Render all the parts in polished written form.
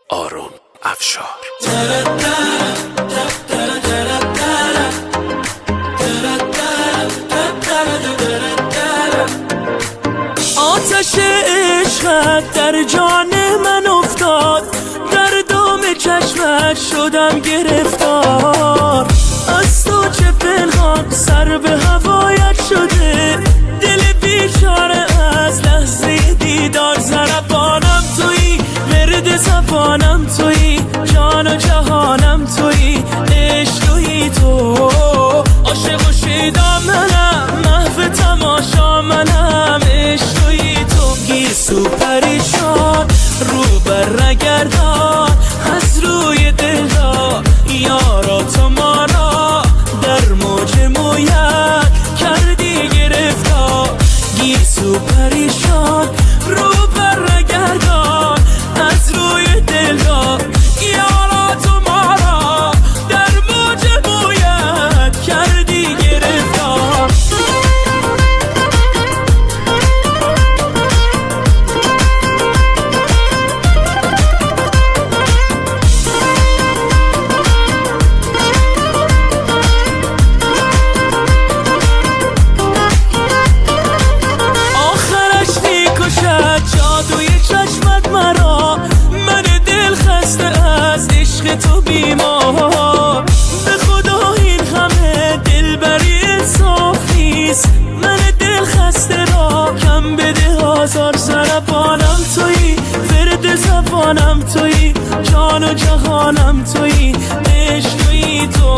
آرون افشار. آتش عشقت در جان من افتاد، در دام چشمت شدم گرفتار. از تو چه پنهان سر به هوایت شده، دل بیچاره از لحظه دیدار. ضربانم تویی، ورد زبانم تویی، جان و جهانم تویی، عشق تویی تو. عاشق و شیدا منم، محو تماشا منم، عشق تویی تو. گیسو پریشان رو بر نگردان، از روی دل ها یارا تو ما را در موج مویت کردی گرفتار. گیسو پریشان رو بر نگردان، از روی دل ها یارا تو ما را در موج مویت کردی گرفتار. جادوی چشمت مرا، من دل خسته از عشق تو بیمار. به خدا این همه دلبری انصاف نیست، من دل خسته را کم بده آزار. ضربانم تویی، ورد زبانم تویی، جان و جهانم تویی، عشق تویی تو.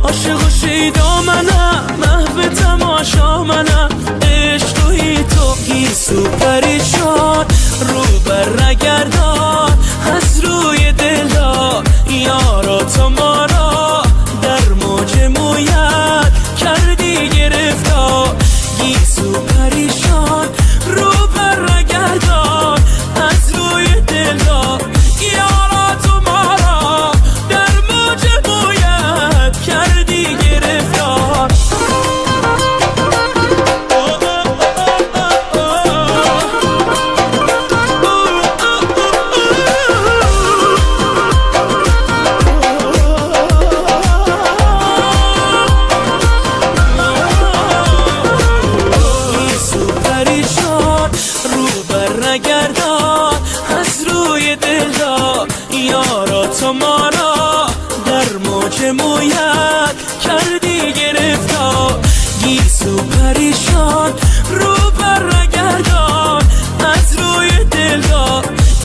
عاشق و شیدا منم، محو تماشا منم، عشق تویی تو. گیسو پریشان رو بر نگردان، از روی دلا یارا تو ما را در موج مویت کردی گرفتار. گیسو پریشان رو بر نگردان، از روی دلا یارا تو ما را در موج مویت کردی گرفتار. نگردان، از روی دلا یارا تو ما را در موج مویت کردی گرفتار. گیسو پریشان رو